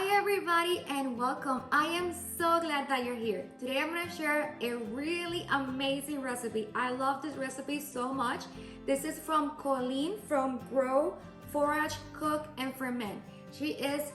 Hi everybody and welcome. I am so glad that you're here. Today I'm going to share a really amazing recipe. I love this recipe so much. This is from Colleen from Grow, Forage, Cook, and Ferment. She is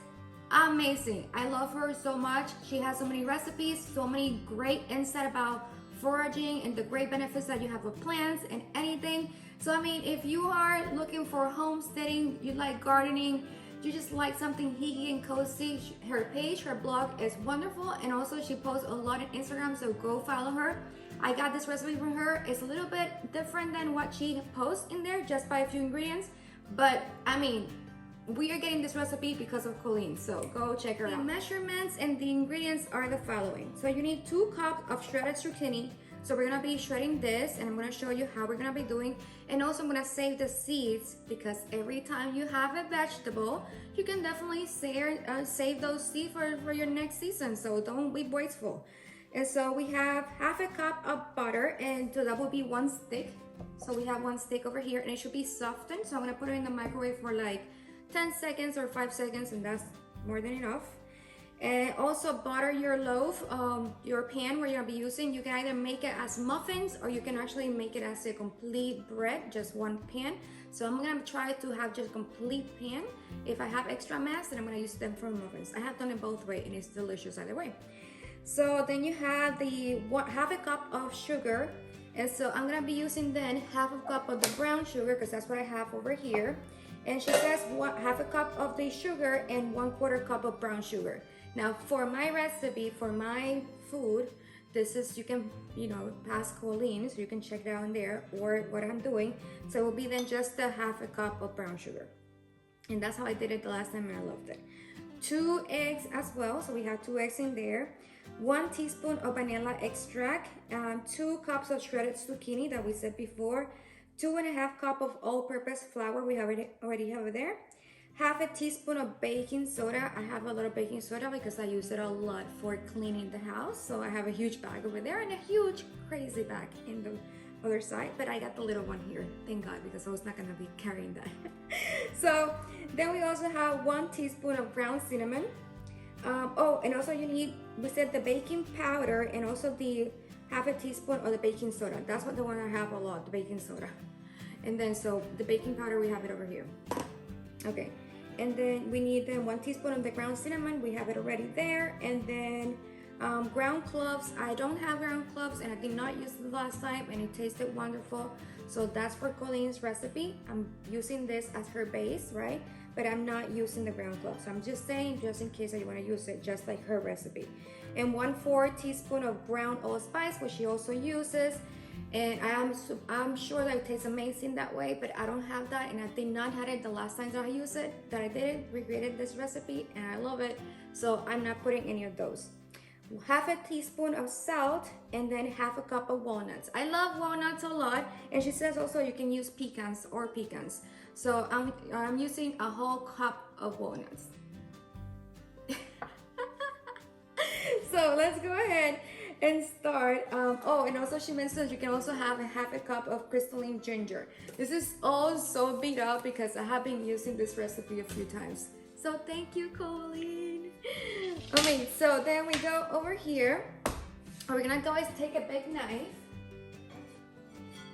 amazing. I love her so much. She has so many recipes, so many great insight about foraging and the great benefits that you have with plants and anything. So I mean, if you are looking for homesteading, you like gardening, you just like something geeky and cozy, her page, her blog is wonderful, and also she posts a lot on Instagram, so go follow her. I got this recipe from her. It's a little bit different than what she posts in there, just by a few ingredients, but I mean, we are getting this recipe because of Colleen, so go check her out. The measurements and the ingredients are the following. So you need 2 cups of shredded zucchini. So we're gonna be shredding this, and I'm gonna show you how we're gonna be doing. And also I'm gonna save the seeds, because every time you have a vegetable, you can definitely save those seeds for your next season. So don't be wasteful. And so we have half a cup of butter, and so that will be 1 stick. So we have 1 stick over here, and it should be softened. So I'm gonna put it in the microwave for like 10 seconds or 5 seconds, and that's more than enough. And also butter your loaf, your pan where you're gonna be using. You can either make it as muffins, or you can actually make it as a complete bread, just 1 pan. So I'm gonna try to have just complete pan. If I have extra mass, then I'm gonna use them for muffins. I have done it both ways, and it's delicious either way. So then you have the half a cup of sugar. And so I'm gonna be using then half a cup of the brown sugar, because that's what I have over here. And she says half a cup of the sugar and 1/4 cup of brown sugar. Now for my recipe, for my food, this is, you can, pass Colleen, so you can check it out in there, or what I'm doing. So it will be then just a half a cup of brown sugar. And that's how I did it the last time, and I loved it. 2 eggs as well, so we have 2 eggs in there. 1 teaspoon of vanilla extract, 2 cups of shredded zucchini that we said before, 2.5 cups of all-purpose flour, we already have it there. Half a teaspoon of baking soda. I have a lot of baking soda because I use it a lot for cleaning the house. So I have a huge bag over there and a huge crazy bag in the other side, but I got the little one here, thank God, because I was not gonna be carrying that. So then we also have 1 teaspoon of ground cinnamon. Oh, and also you need, we said the baking powder, and also the half a teaspoon of the baking soda. That's what the one I have a lot, the baking soda. And then so the baking powder, we have it over here. Okay, and then we need then 1 teaspoon of the ground cinnamon. We have it already there. And then ground cloves. I don't have ground cloves, and I did not use it last time, and it tasted wonderful. So that's for Colleen's recipe. I'm using this as her base, right? But I'm not using the ground cloves. So I'm just saying, just in case that you want to use it, just like her recipe. And 1/4 teaspoon of ground allspice, which she also uses. And I'm sure that it tastes amazing that way, but I don't have that, and I did not have it the last time that I used it, that I did it, recreated this recipe, and I love it. So I'm not putting any of those. Half a teaspoon of salt, and then half a cup of walnuts. I love walnuts a lot, and she says also you can use pecans. So I'm using a whole cup of walnuts. So let's go ahead and start. Oh, and also she mentions you can also have a half a cup of crystalline ginger. This is all so beat up because I have been using this recipe a few times. So thank you, Colleen. Okay, so then we go over here. We're gonna go take a big knife.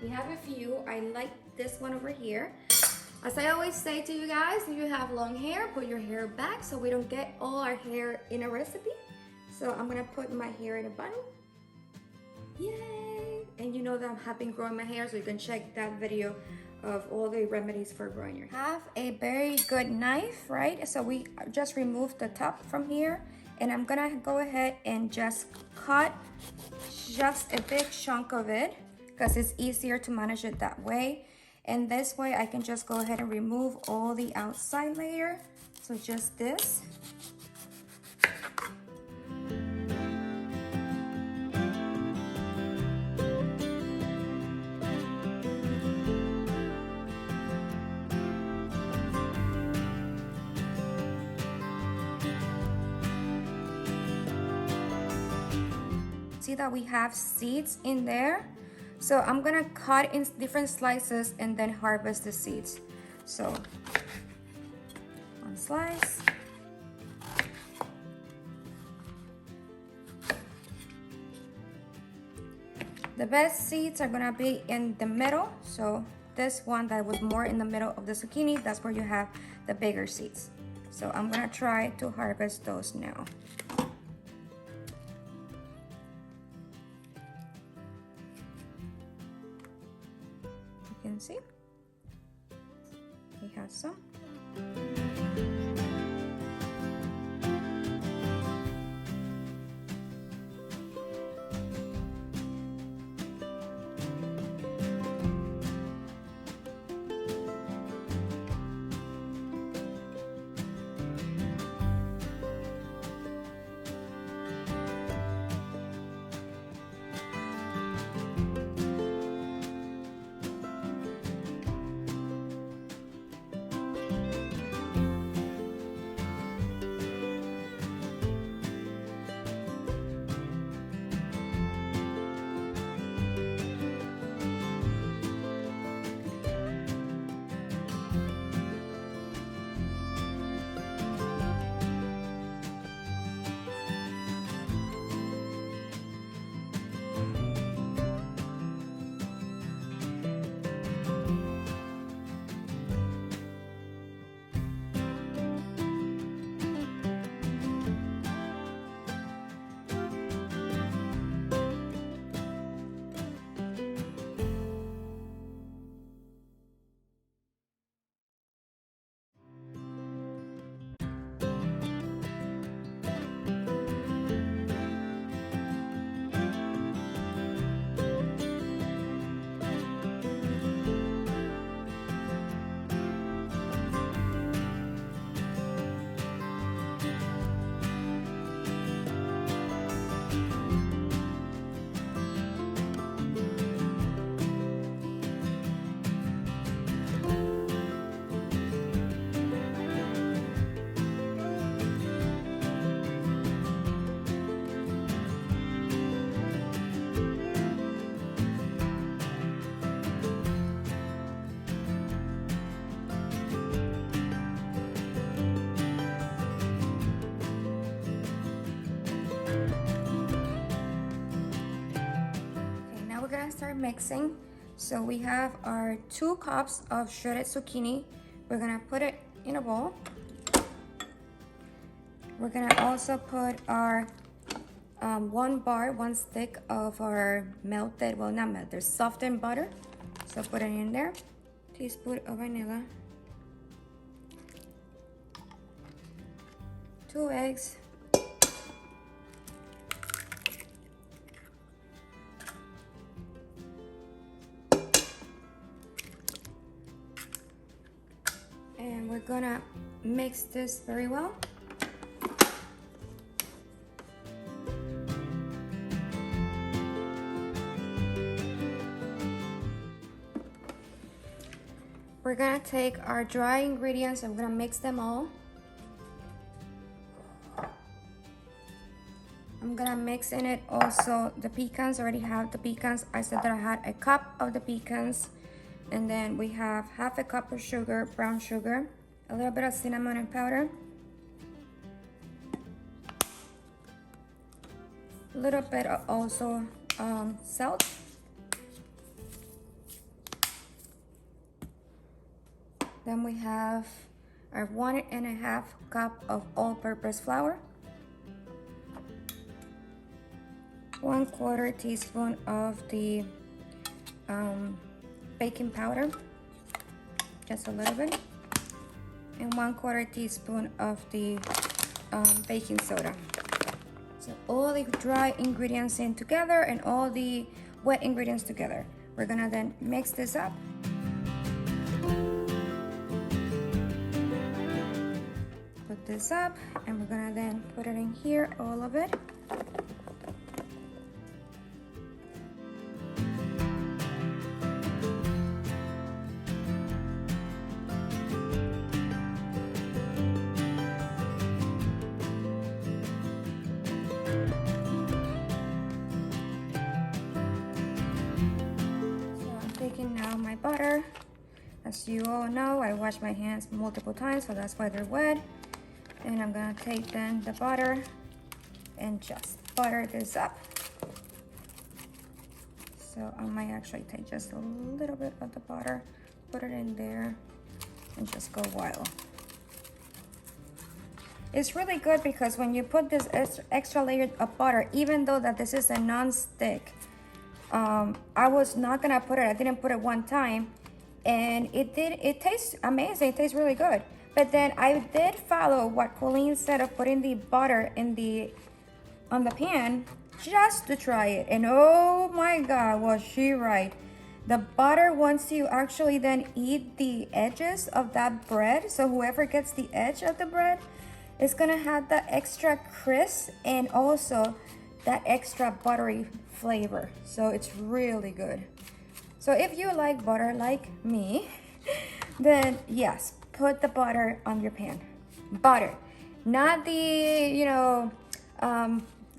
We have a few. I like this one over here. As I always say to you guys, if you have long hair, put your hair back so we don't get all our hair in a recipe. So I'm gonna put my hair in a bun. Yay! And you know that I have been growing my hair, so you can check that video of all the remedies for growing your hair. Have a very good knife, right? So we just removed the top from here, and I'm gonna go ahead and just cut just a big chunk of it, because it's easier to manage it that way. And this way I can just go ahead and remove all the outside layer. So just this. See that we have seeds in there, so I'm gonna cut in different slices and then harvest the seeds. So 1 slice, The best seeds are gonna be in the middle. So this one that was more in the middle of the zucchini, that's where you have the bigger seeds. So I'm gonna try to harvest those now. You can see, we have some. Start mixing. So we have our 2 cups of shredded zucchini. We're gonna put it in a bowl. We're gonna also put our 1 stick of our melted, well, not melted, softened butter. So put it in there. Teaspoon of vanilla. 2 eggs. And we're gonna mix this very well. We're gonna take our dry ingredients and we're gonna mix them all. I'm gonna mix in it also the pecans. I already have the pecans. I said that I had a cup of the pecans. And then we have half a cup of sugar, brown sugar, a little bit of cinnamon powder, a little bit of also salt, then we have our 1.5 cup of all-purpose flour, 1/4 teaspoon of the baking powder, just a little bit, and 1/4 teaspoon of the baking soda. So all the dry ingredients in together and all the wet ingredients together. We're gonna then mix this up. Put this up and we're gonna then put it in here, all of it. Now my butter, as you all know, I wash my hands multiple times, so that's why they're wet. And I'm gonna take then the butter and just butter this up. So I might actually take just a little bit of the butter, put it in there, and just go wild. It's really good because when you put this extra layer of butter, even though that this is a non-stick, I was not gonna put it, I didn't put it one time, and it tastes amazing, it tastes really good. But then I did follow what Colleen said of putting the butter on the pan just to try it, and oh my god, was she right. The butter, once you actually then eat the edges of that bread, so whoever gets the edge of the bread is gonna have that extra crisp and also that extra buttery flavor. So it's really good. So if you like butter like me, then yes, put the butter on your pan. Butter, not the,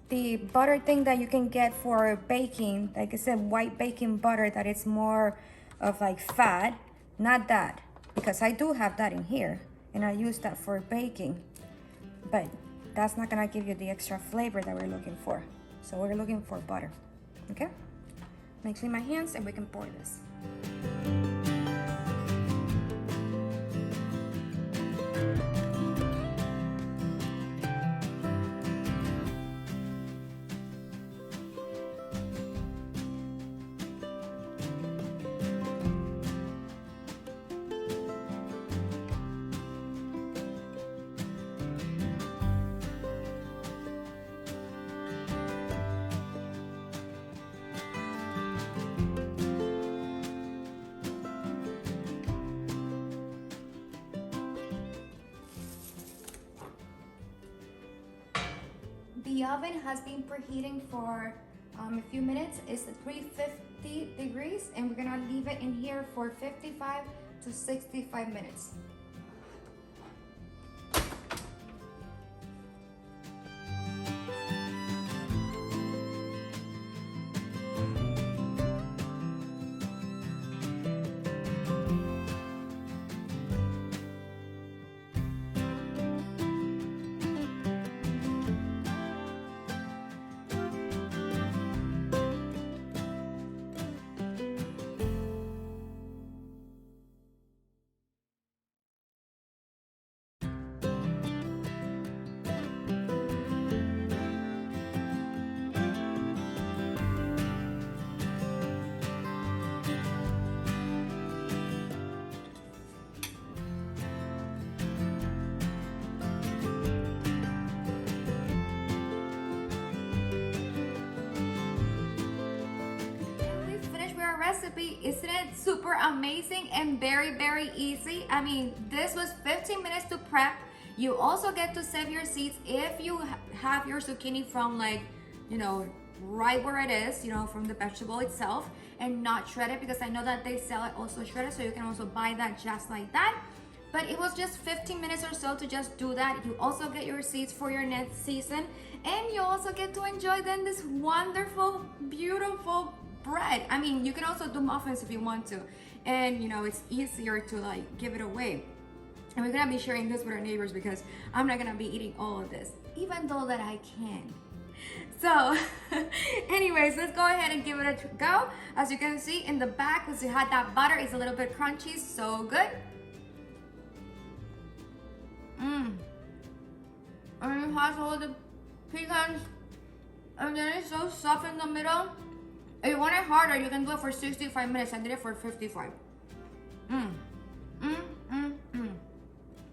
the butter thing that you can get for baking, like I said, white baking butter that is more of like fat, not that, because I do have that in here and I use that for baking, but that's not gonna give you the extra flavor that we're looking for. So we're looking for butter, okay? Let me clean my hands and we can pour this. The oven has been preheating for a few minutes. It's at 350 degrees and we're gonna leave it in here for 55 to 65 minutes. Recipe, isn't it super amazing and very easy? I mean, this was 15 minutes to prep. You also get to save your seeds if you have your zucchini from right where it is, from the vegetable itself, and not shredded, because I know that they sell it also shredded, so you can also buy that just like that. But it was just 15 minutes or so to just do that. You also get your seeds for your next season, and you also get to enjoy then this wonderful, beautiful bread. I mean, you can also do muffins if you want to, and it's easier to give it away. And we're gonna be sharing this with our neighbors because I'm not gonna be eating all of this, even though that I can. So anyways, let's go ahead and give it a go. As you can see in the back, because you had that butter, it's a little bit crunchy, so good. And it has all the pecans, and then it's so soft in the middle. If you want it harder, you can do it for 65 minutes. I did it for 55.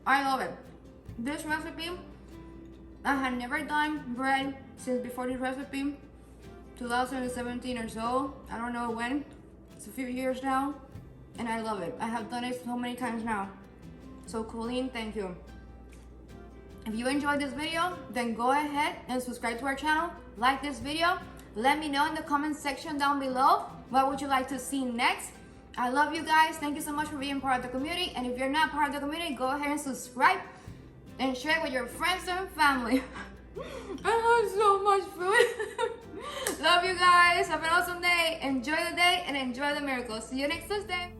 I love it. This recipe, I had never done bread since before this recipe, 2017 or so. I don't know when. It's a few years now, and I love it. I have done it so many times now. So Colleen, thank you. If you enjoyed this video, then go ahead and subscribe to our channel, like this video. Let me know in the comment section down below, what would you like to see next? I love you guys. Thank you so much for being part of the community. And if you're not part of the community, go ahead and subscribe and share it with your friends and family. I have so much food. Love you guys. Have an awesome day. Enjoy the day and enjoy the miracles. See you next Tuesday.